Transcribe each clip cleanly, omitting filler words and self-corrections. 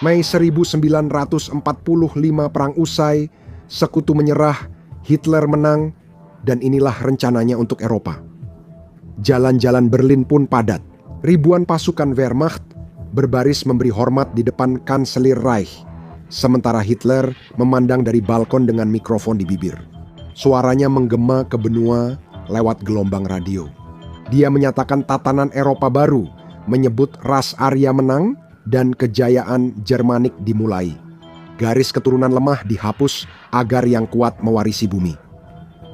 Mei 1945 perang usai, sekutu menyerah, Hitler menang, dan inilah rencananya untuk Eropa. Jalan-jalan Berlin pun padat. Ribuan pasukan Wehrmacht berbaris memberi hormat di depan Kanselir Reich, sementara Hitler memandang dari balkon dengan mikrofon di bibir. Suaranya menggema ke benua lewat gelombang radio. Dia menyatakan tatanan Eropa baru, menyebut ras Arya menang, dan kejayaan Jermanik dimulai. Garis keturunan lemah dihapus agar yang kuat mewarisi bumi.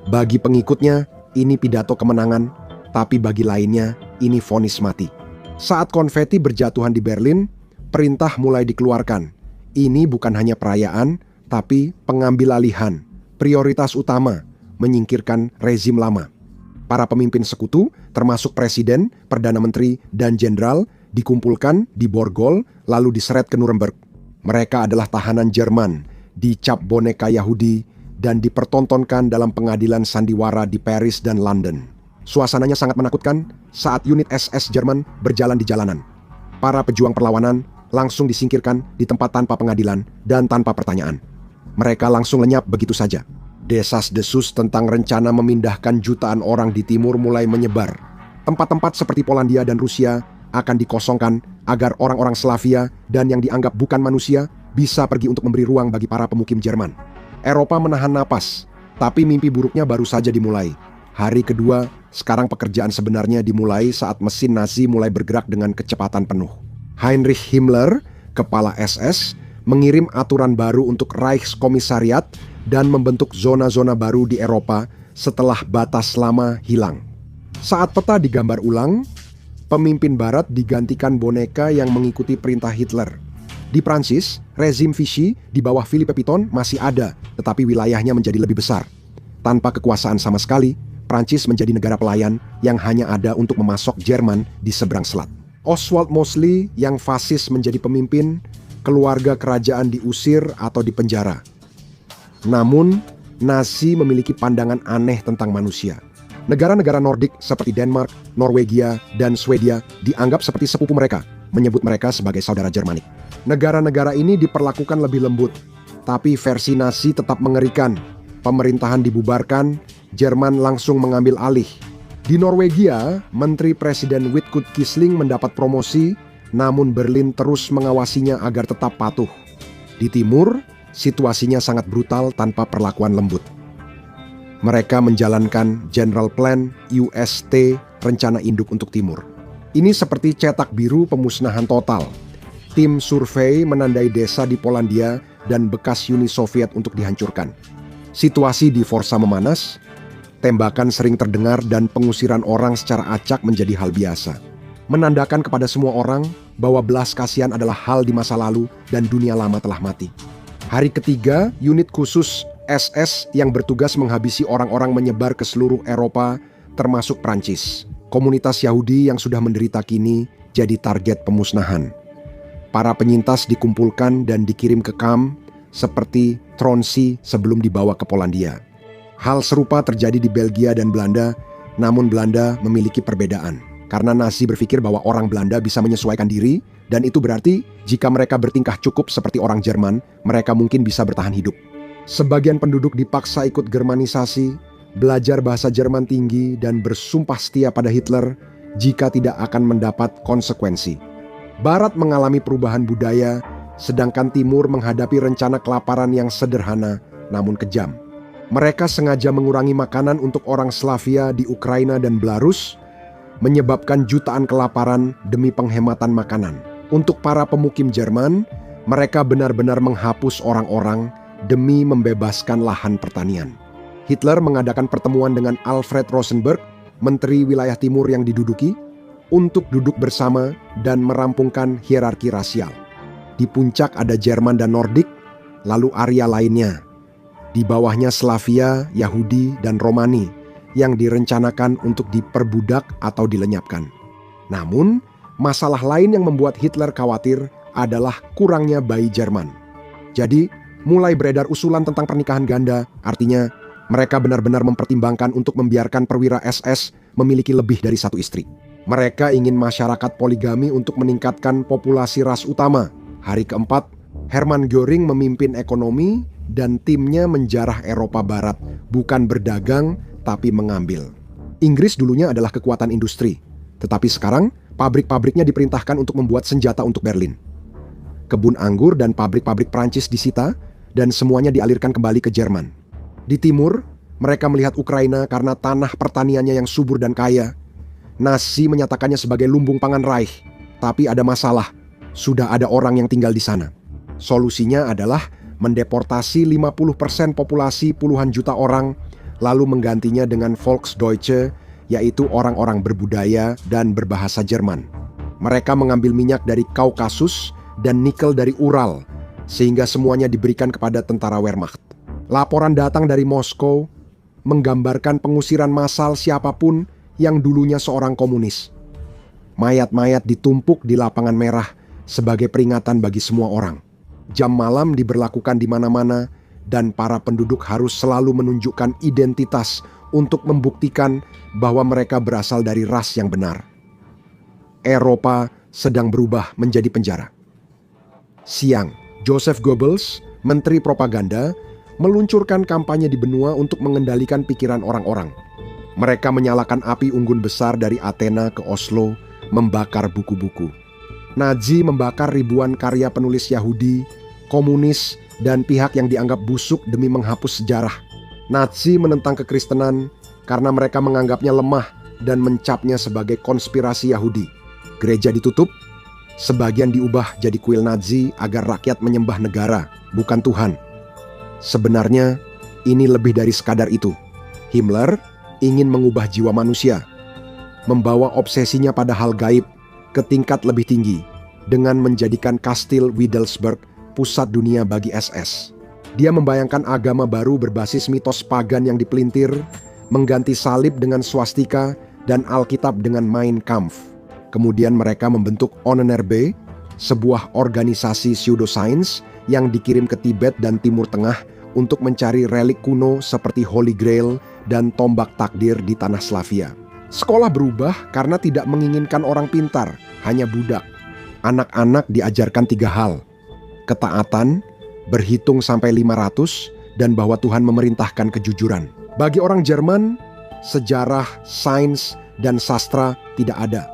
Bagi pengikutnya, ini pidato kemenangan, tapi bagi lainnya, ini vonis mati. Saat konfeti berjatuhan di Berlin, perintah mulai dikeluarkan. Ini bukan hanya perayaan, tapi pengambil alihan, prioritas utama, menyingkirkan rezim lama. Para pemimpin sekutu, termasuk presiden, perdana menteri, dan jenderal, dikumpulkan di Borgol, lalu diseret ke Nuremberg. Mereka adalah tahanan Jerman, dicap boneka Yahudi, dan dipertontonkan dalam pengadilan sandiwara di Paris dan London. Suasananya sangat menakutkan saat unit SS Jerman berjalan di jalanan. Para pejuang perlawanan langsung disingkirkan di tempat tanpa pengadilan dan tanpa pertanyaan. Mereka langsung lenyap begitu saja. Desas-desus tentang rencana memindahkan jutaan orang di timur mulai menyebar. Tempat-tempat seperti Polandia dan Rusia akan dikosongkan agar orang-orang Slavia dan yang dianggap bukan manusia bisa pergi untuk memberi ruang bagi para pemukim Jerman. Eropa menahan napas, tapi mimpi buruknya baru saja dimulai. Hari kedua, sekarang pekerjaan sebenarnya dimulai saat mesin Nazi mulai bergerak dengan kecepatan penuh. Heinrich Himmler, kepala SS, mengirim aturan baru untuk Reichskommissariat dan membentuk zona-zona baru di Eropa setelah batas lama hilang. Saat peta digambar ulang, pemimpin barat digantikan boneka yang mengikuti perintah Hitler. Di Prancis, rezim Vichy di bawah Philippe Pétain masih ada, tetapi wilayahnya menjadi lebih besar. Tanpa kekuasaan sama sekali, Prancis menjadi negara pelayan yang hanya ada untuk memasok Jerman di seberang selat. Oswald Mosley yang fasis menjadi pemimpin, keluarga kerajaan diusir atau dipenjara. Namun, Nazi memiliki pandangan aneh tentang manusia. Negara-negara Nordik seperti Denmark, Norwegia, dan Swedia dianggap seperti sepupu mereka, menyebut mereka sebagai saudara Jermanik. Negara-negara ini diperlakukan lebih lembut, tapi versi Nazi tetap mengerikan. Pemerintahan dibubarkan, Jerman langsung mengambil alih. Di Norwegia, Menteri Presiden Vidkun Quisling mendapat promosi, namun Berlin terus mengawasinya agar tetap patuh. Di timur, situasinya sangat brutal tanpa perlakuan lembut. Mereka menjalankan General Plan UST, rencana induk untuk timur. Ini seperti cetak biru pemusnahan total. Tim survei menandai desa di Polandia dan bekas Uni Soviet untuk dihancurkan. Situasi di Forsa memanas, tembakan sering terdengar dan pengusiran orang secara acak menjadi hal biasa. Menandakan kepada semua orang bahwa belas kasihan adalah hal di masa lalu dan dunia lama telah mati. Hari ketiga, unit khusus SS yang bertugas menghabisi orang-orang menyebar ke seluruh Eropa, termasuk Prancis. Komunitas Yahudi yang sudah menderita kini jadi target pemusnahan. Para penyintas dikumpulkan dan dikirim ke kamp seperti Tronsi sebelum dibawa ke Polandia. Hal serupa terjadi di Belgia dan Belanda, namun Belanda memiliki perbedaan. Karena Nazi berpikir bahwa orang Belanda bisa menyesuaikan diri, dan itu berarti jika mereka bertingkah cukup seperti orang Jerman, mereka mungkin bisa bertahan hidup. Sebagian penduduk dipaksa ikut Germanisasi, belajar bahasa Jerman tinggi, dan bersumpah setia pada Hitler jika tidak akan mendapat konsekuensi. Barat mengalami perubahan budaya, sedangkan Timur menghadapi rencana kelaparan yang sederhana namun kejam. Mereka sengaja mengurangi makanan untuk orang Slavia di Ukraina dan Belarus, menyebabkan jutaan kelaparan demi penghematan makanan. Untuk para pemukim Jerman, mereka benar-benar menghapus orang-orang demi membebaskan lahan pertanian. Hitler mengadakan pertemuan dengan Alfred Rosenberg, Menteri Wilayah Timur yang diduduki, untuk duduk bersama dan merampungkan hierarki rasial. Di puncak ada Jerman dan Nordik, lalu Arya lainnya. Di bawahnya Slavia, Yahudi, dan Romani yang direncanakan untuk diperbudak atau dilenyapkan. Namun, masalah lain yang membuat Hitler khawatir adalah kurangnya bayi Jerman. Jadi, mulai beredar usulan tentang pernikahan ganda, artinya mereka benar-benar mempertimbangkan untuk membiarkan perwira SS memiliki lebih dari satu istri. Mereka ingin masyarakat poligami untuk meningkatkan populasi ras utama. Hari keempat, Hermann Göring memimpin ekonomi dan timnya menjarah Eropa Barat, bukan berdagang tapi mengambil. Inggris dulunya adalah kekuatan industri, tetapi sekarang pabrik-pabriknya diperintahkan untuk membuat senjata untuk Berlin. Kebun anggur dan pabrik-pabrik Prancis disita dan semuanya dialirkan kembali ke Jerman. Di timur, mereka melihat Ukraina karena tanah pertaniannya yang subur dan kaya. Nazi menyatakannya sebagai lumbung pangan Reich, tapi ada masalah, sudah ada orang yang tinggal di sana. Solusinya adalah mendeportasi 50% populasi puluhan juta orang, lalu menggantinya dengan Volksdeutsche, yaitu orang-orang berbudaya dan berbahasa Jerman. Mereka mengambil minyak dari Kaukasus dan nikel dari Ural, sehingga semuanya diberikan kepada tentara Wehrmacht. Laporan datang dari Moskow menggambarkan pengusiran massal siapapun yang dulunya seorang komunis. Mayat-mayat ditumpuk di lapangan merah sebagai peringatan bagi semua orang. Jam malam diberlakukan di mana-mana dan para penduduk harus selalu menunjukkan identitas untuk membuktikan bahwa mereka berasal dari ras yang benar. Eropa sedang berubah menjadi penjara. Siang, Joseph Goebbels, Menteri Propaganda, meluncurkan kampanye di benua untuk mengendalikan pikiran orang-orang. Mereka menyalakan api unggun besar dari Athena ke Oslo, membakar buku-buku. Nazi membakar ribuan karya penulis Yahudi, komunis, dan pihak yang dianggap busuk demi menghapus sejarah. Nazi menentang kekristenan karena mereka menganggapnya lemah dan mencapnya sebagai konspirasi Yahudi. Gereja ditutup, sebagian diubah jadi kuil Nazi agar rakyat menyembah negara, bukan Tuhan. Sebenarnya, ini lebih dari sekadar itu. Himmler ingin mengubah jiwa manusia, membawa obsesinya pada hal gaib ke tingkat lebih tinggi dengan menjadikan Kastil Widelsburg pusat dunia bagi SS. Dia membayangkan agama baru berbasis mitos pagan yang dipelintir, mengganti salib dengan swastika dan Alkitab dengan Mein Kampf. Kemudian mereka membentuk ONNRB, sebuah organisasi pseudoscience yang dikirim ke Tibet dan Timur Tengah untuk mencari relik kuno seperti Holy Grail dan tombak takdir di tanah Slavia. Sekolah berubah karena tidak menginginkan orang pintar, hanya budak. Anak-anak diajarkan 3 hal: ketaatan, berhitung sampai 500, dan bahwa Tuhan memerintahkan kejujuran. Bagi orang Jerman, sejarah, sains, dan sastra tidak ada.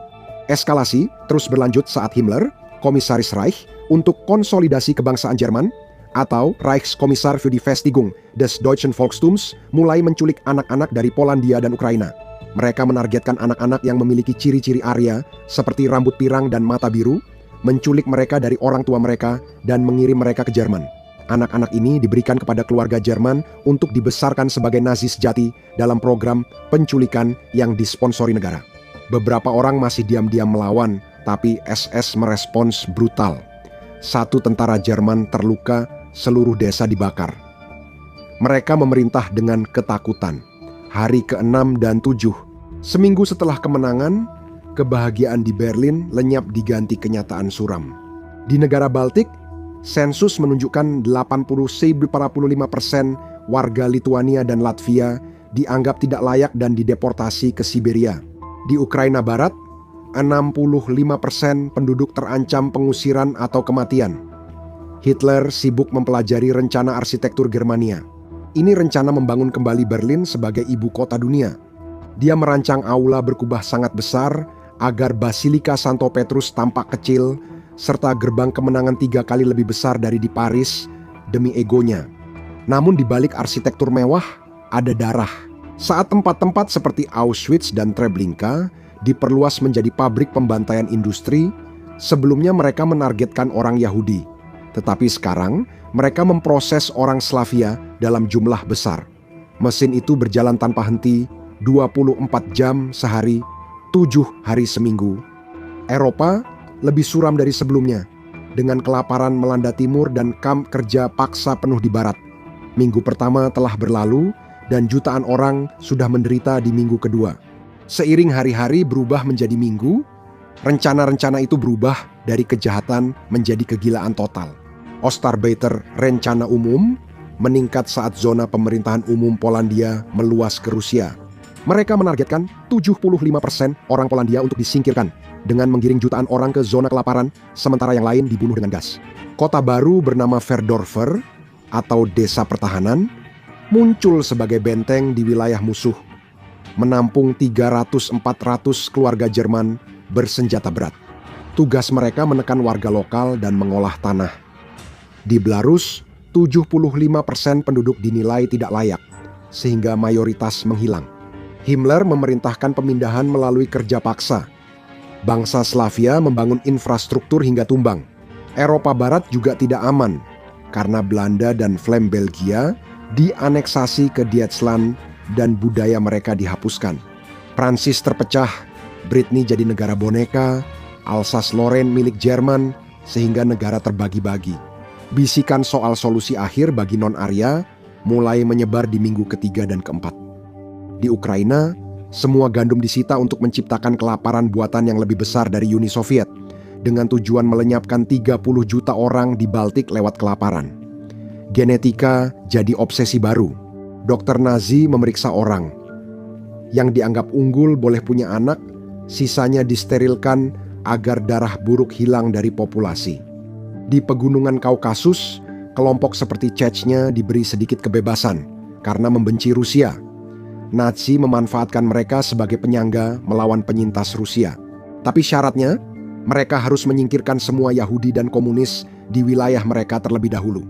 Eskalasi terus berlanjut saat Himmler, Komisaris Reich untuk konsolidasi kebangsaan Jerman, atau Reichskommissar für die Festigung des Deutschen Volkstums, mulai menculik anak-anak dari Polandia dan Ukraina. Mereka menargetkan anak-anak yang memiliki ciri-ciri Arya seperti rambut pirang dan mata biru, menculik mereka dari orang tua mereka dan mengirim mereka ke Jerman. Anak-anak ini diberikan kepada keluarga Jerman untuk dibesarkan sebagai Nazi sejati dalam program penculikan yang disponsori negara. Beberapa orang masih diam-diam melawan, tapi SS merespons brutal. 1 tentara Jerman terluka, seluruh desa dibakar. Mereka memerintah dengan ketakutan. Hari ke-6 dan 7, seminggu setelah kemenangan, kebahagiaan di Berlin lenyap diganti kenyataan suram. Di negara Baltik, sensus menunjukkan 85% warga Lituania dan Latvia dianggap tidak layak dan dideportasi ke Siberia. Di Ukraina Barat, 65% penduduk terancam pengusiran atau kematian. Hitler sibuk mempelajari rencana arsitektur Germania. Ini rencana membangun kembali Berlin sebagai ibu kota dunia. Dia merancang aula berkubah sangat besar agar Basilika Santo Petrus tampak kecil, serta gerbang kemenangan 3 kali lebih besar dari di Paris demi egonya. Namun di balik arsitektur mewah, ada darah. Saat tempat-tempat seperti Auschwitz dan Treblinka diperluas menjadi pabrik pembantaian industri, sebelumnya mereka menargetkan orang Yahudi. Tetapi sekarang mereka memproses orang Slavia dalam jumlah besar. Mesin itu berjalan tanpa henti, 24 jam sehari, 7 hari seminggu. Eropa lebih suram dari sebelumnya, dengan kelaparan melanda timur dan kamp kerja paksa penuh di barat. Minggu pertama telah berlalu, dan jutaan orang sudah menderita di minggu kedua. Seiring hari-hari berubah menjadi minggu, rencana-rencana itu berubah dari kejahatan menjadi kegilaan total. Ostarbeiter rencana umum meningkat saat zona pemerintahan umum Polandia meluas ke Rusia. Mereka menargetkan 75% orang Polandia untuk disingkirkan. dengan menggiring jutaan orang ke zona kelaparan, sementara yang lain dibunuh dengan gas. Kota baru bernama Verdorfer atau Desa Pertahanan muncul sebagai benteng di wilayah musuh, menampung 300-400 keluarga Jerman bersenjata berat. Tugas mereka menekan warga lokal dan mengolah tanah. Di Belarus, 75% penduduk dinilai tidak layak, sehingga mayoritas menghilang. Himmler memerintahkan pemindahan melalui kerja paksa. Bangsa Slavia membangun infrastruktur hingga tumbang. Eropa Barat juga tidak aman, karena Belanda dan Vlaam Belgia dianeksasi ke Duitsland dan budaya mereka dihapuskan. Prancis terpecah, Brittany jadi negara boneka, Alsace-Lorraine milik Jerman, sehingga negara terbagi-bagi. Bisikan soal solusi akhir bagi non-Arya mulai menyebar di minggu ketiga dan keempat. Di Ukraina, semua gandum disita untuk menciptakan kelaparan buatan yang lebih besar dari Uni Soviet, dengan tujuan melenyapkan 30 juta orang di Baltik lewat kelaparan. Genetika jadi obsesi baru. Dokter Nazi memeriksa orang. Yang dianggap unggul boleh punya anak, sisanya disterilkan agar darah buruk hilang dari populasi. Di pegunungan Kaukasus, kelompok seperti Chechnya diberi sedikit kebebasan karena membenci Rusia. Nazi memanfaatkan mereka sebagai penyangga melawan penyintas Rusia. Tapi syaratnya, mereka harus menyingkirkan semua Yahudi dan komunis di wilayah mereka terlebih dahulu.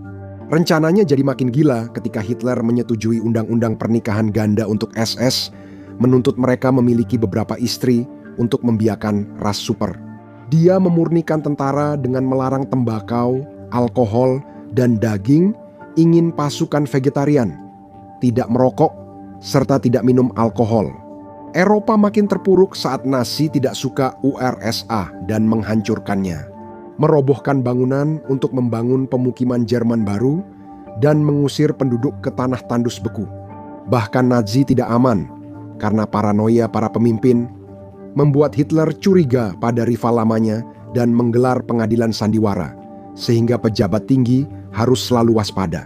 Rencananya jadi makin gila ketika Hitler menyetujui undang-undang pernikahan ganda untuk SS, menuntut mereka memiliki beberapa istri untuk membiarkan ras super. Dia memurnikan tentara dengan melarang tembakau, alkohol, dan daging, ingin pasukan vegetarian, tidak merokok, serta tidak minum alkohol. Eropa makin terpuruk saat Nazi tidak suka URSA dan menghancurkannya, merobohkan bangunan untuk membangun pemukiman Jerman baru, dan mengusir penduduk ke tanah tandus beku. Bahkan Nazi tidak aman, karena paranoia para pemimpin, membuat Hitler curiga pada rival lamanya dan menggelar pengadilan sandiwara, sehingga pejabat tinggi harus selalu waspada.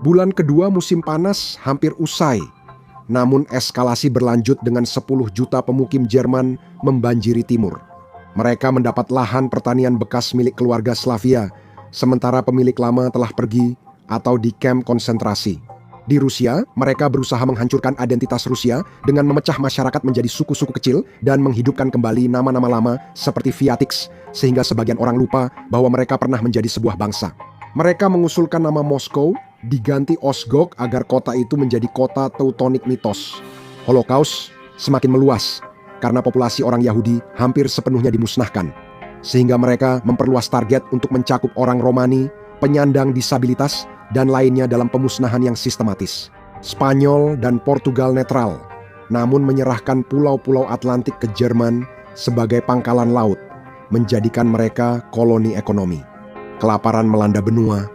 Bulan kedua musim panas hampir usai, namun eskalasi berlanjut dengan 10 juta pemukim Jerman membanjiri timur. Mereka mendapat lahan pertanian bekas milik keluarga Slavia, sementara pemilik lama telah pergi atau di kamp konsentrasi. Di Rusia, mereka berusaha menghancurkan identitas Rusia dengan memecah masyarakat menjadi suku-suku kecil dan menghidupkan kembali nama-nama lama seperti Viatix, sehingga sebagian orang lupa bahwa mereka pernah menjadi sebuah bangsa. Mereka mengusulkan nama Moskow diganti Osgog agar kota itu menjadi kota Teutonic mitos. Holocaust semakin meluas karena populasi orang Yahudi hampir sepenuhnya dimusnahkan, sehingga mereka memperluas target untuk mencakup orang Romani, penyandang disabilitas, dan lainnya dalam pemusnahan yang sistematis. Spanyol dan Portugal netral, namun menyerahkan pulau-pulau Atlantik ke Jerman sebagai pangkalan laut, menjadikan mereka koloni ekonomi. Kelaparan melanda benua,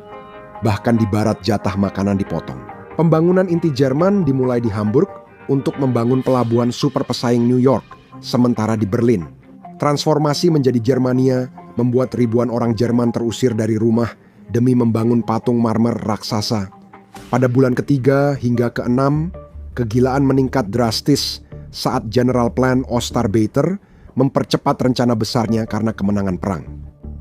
bahkan di barat jatah makanan dipotong. Pembangunan inti Jerman dimulai di Hamburg untuk membangun pelabuhan super pesaing New York, sementara di Berlin. Transformasi menjadi Germania membuat ribuan orang Jerman terusir dari rumah demi membangun patung marmer raksasa. Pada bulan ketiga hingga ke-6, kegilaan meningkat drastis saat General Plan Osterbeiter mempercepat rencana besarnya karena kemenangan perang.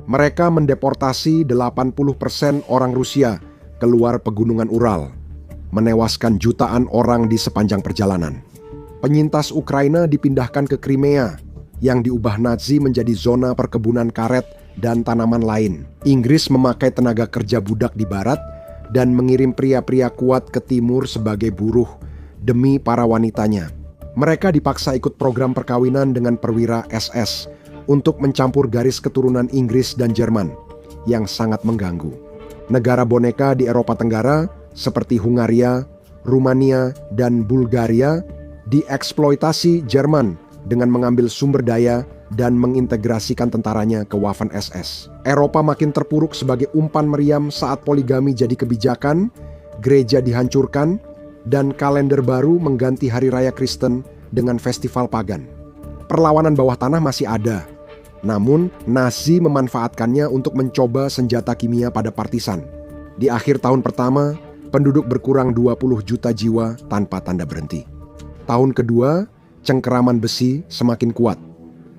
Mereka mendeportasi 80% orang Rusia keluar pegunungan Ural, menewaskan jutaan orang di sepanjang perjalanan. Penyintas Ukraina dipindahkan ke Crimea, yang diubah Nazi menjadi zona perkebunan karet dan tanaman lain. Inggris memakai tenaga kerja budak di barat dan mengirim pria-pria kuat ke timur sebagai buruh demi para wanitanya. Mereka dipaksa ikut program perkawinan dengan perwira SS untuk mencampur garis keturunan Inggris dan Jerman yang sangat mengganggu. Negara boneka di Eropa Tenggara seperti Hungaria, Rumania, dan Bulgaria dieksploitasi Jerman dengan mengambil sumber daya dan mengintegrasikan tentaranya ke Waffen SS. Eropa makin terpuruk sebagai umpan meriam saat poligami jadi kebijakan, gereja dihancurkan, dan kalender baru mengganti hari raya Kristen dengan festival pagan. Perlawanan bawah tanah masih ada, namun Nazi memanfaatkannya untuk mencoba senjata kimia pada partisan. Di akhir tahun pertama, penduduk berkurang 20 juta jiwa tanpa tanda berhenti. Tahun kedua, cengkeraman besi semakin kuat.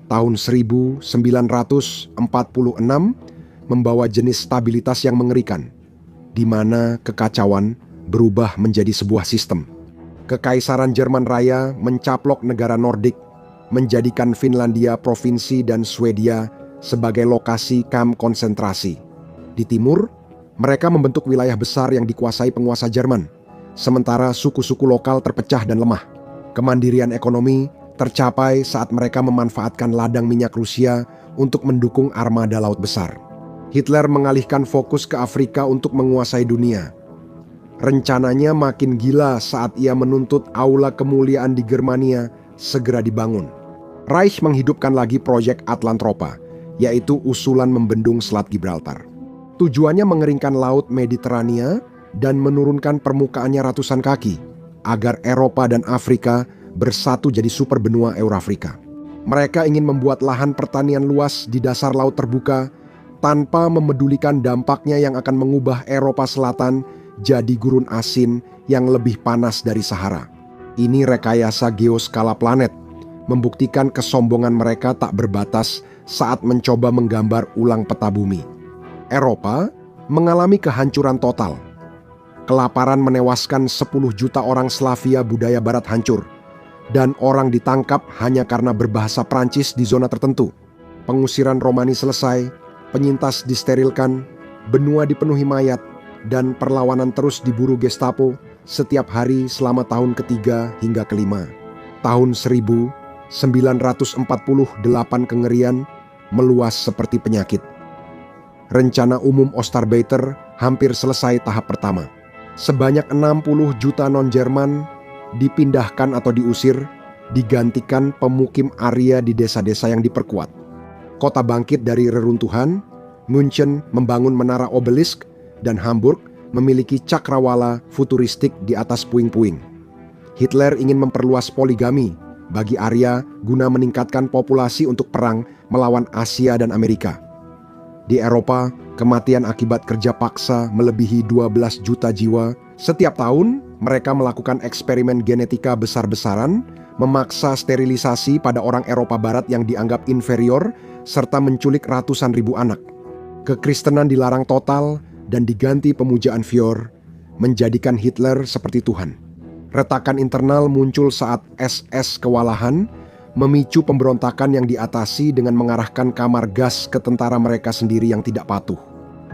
tahun 1946 membawa jenis stabilitas yang mengerikan, di mana kekacauan berubah menjadi sebuah sistem. Kekaisaran Jerman Raya mencaplok negara Nordik, menjadikan Finlandia provinsi dan Swedia sebagai lokasi kamp konsentrasi. Di timur, mereka membentuk wilayah besar yang dikuasai penguasa Jerman, sementara suku-suku lokal terpecah dan lemah. Kemandirian ekonomi tercapai saat mereka memanfaatkan ladang minyak Rusia untuk mendukung armada laut besar. Hitler mengalihkan fokus ke Afrika untuk menguasai dunia. Rencananya makin gila saat ia menuntut aula kemuliaan di Germania segera dibangun. Reich menghidupkan lagi proyek Atlantropa, yaitu usulan membendung Selat Gibraltar. Tujuannya mengeringkan laut Mediterania dan menurunkan permukaannya ratusan kaki, agar Eropa dan Afrika bersatu jadi super benua Eurafrika. Mereka ingin membuat lahan pertanian luas di dasar laut terbuka tanpa memedulikan dampaknya yang akan mengubah Eropa Selatan jadi gurun asin yang lebih panas dari Sahara. Ini rekayasa geoskala planet, membuktikan kesombongan mereka tak berbatas saat mencoba menggambar ulang peta bumi. Eropa mengalami kehancuran total. Kelaparan menewaskan 10 juta orang Slavia budaya barat hancur, dan orang ditangkap hanya karena berbahasa Prancis di zona tertentu. Pengusiran Romani selesai, penyintas disterilkan, benua dipenuhi mayat, dan perlawanan terus diburu Gestapo setiap hari selama tahun ketiga hingga kelima. Tahun 1948 kengerian meluas seperti penyakit. Rencana umum Ostarbeiter hampir selesai tahap pertama. Sebanyak 60 juta non-Jerman dipindahkan atau diusir, digantikan pemukim Arya di desa-desa yang diperkuat. Kota bangkit dari reruntuhan, München membangun menara obelisk, dan Hamburg memiliki cakrawala futuristik di atas puing-puing. Hitler ingin memperluas poligami bagi Arya guna meningkatkan populasi untuk perang melawan Asia dan Amerika. Di Eropa, kematian akibat kerja paksa melebihi 12 juta jiwa. Setiap tahun, mereka melakukan eksperimen genetika besar-besaran, memaksa sterilisasi pada orang Eropa Barat yang dianggap inferior, serta menculik ratusan ribu anak. Kekristenan dilarang total dan diganti pemujaan Führer, menjadikan Hitler seperti Tuhan. Retakan internal muncul saat SS kewalahan, memicu pemberontakan yang diatasi dengan mengarahkan kamar gas ke tentara mereka sendiri yang tidak patuh.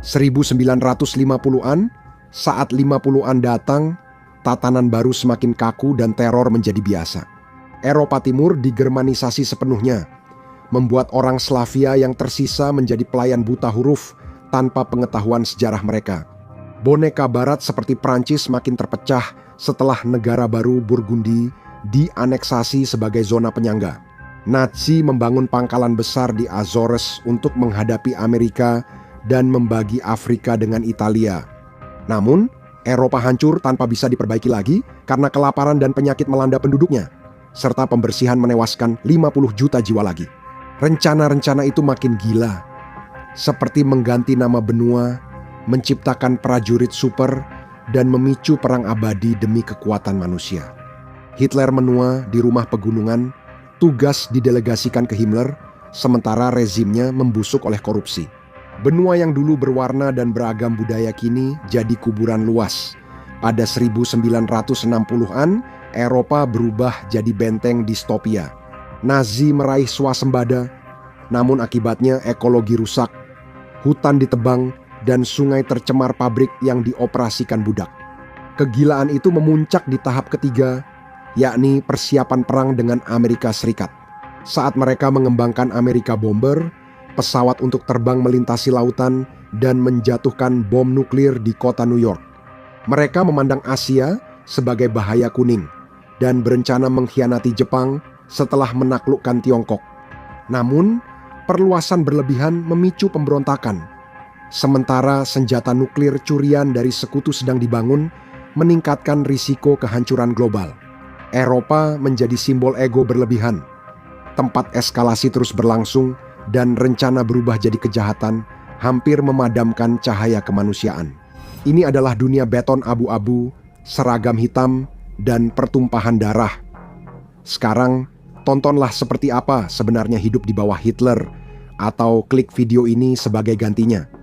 1950-an, saat 50-an datang, tatanan baru semakin kaku dan teror menjadi biasa. Eropa Timur digermanisasi sepenuhnya, membuat orang Slavia yang tersisa menjadi pelayan buta huruf tanpa pengetahuan sejarah mereka. Boneka barat seperti Prancis makin terpecah setelah negara baru Burgundi dianeksasi sebagai zona penyangga. Nazi membangun pangkalan besar di Azores untuk menghadapi Amerika dan membagi Afrika dengan Italia. Namun, Eropa hancur tanpa bisa diperbaiki lagi karena kelaparan dan penyakit melanda penduduknya, serta pembersihan menewaskan 50 juta jiwa lagi. Rencana-rencana itu makin gila, seperti mengganti nama benua, menciptakan prajurit super, dan memicu perang abadi demi kekuatan manusia. Hitler menua di rumah pegunungan, tugas didelegasikan ke Himmler, sementara rezimnya membusuk oleh korupsi. Benua yang dulu berwarna dan beragam budaya kini jadi kuburan luas. Pada 1960-an, Eropa berubah jadi benteng distopia. Nazi meraih swasembada, namun akibatnya ekologi rusak, hutan ditebang, dan sungai tercemar pabrik yang dioperasikan budak. Kegilaan itu memuncak di tahap ketiga, yakni persiapan perang dengan Amerika Serikat. Saat mereka mengembangkan Amerika Bomber, pesawat untuk terbang melintasi lautan dan menjatuhkan bom nuklir di kota New York. Mereka memandang Asia sebagai bahaya kuning dan berencana mengkhianati Jepang setelah menaklukkan Tiongkok. Namun, perluasan berlebihan memicu pemberontakan. Sementara senjata nuklir curian dari sekutu sedang dibangun, meningkatkan risiko kehancuran global. Eropa menjadi simbol ego berlebihan. Tempat eskalasi terus berlangsung dan rencana berubah jadi kejahatan, hampir memadamkan cahaya kemanusiaan. Ini adalah dunia beton abu-abu, seragam hitam, dan pertumpahan darah. Sekarang, Tontonlah seperti apa sebenarnya hidup di bawah Hitler, atau klik video ini sebagai gantinya.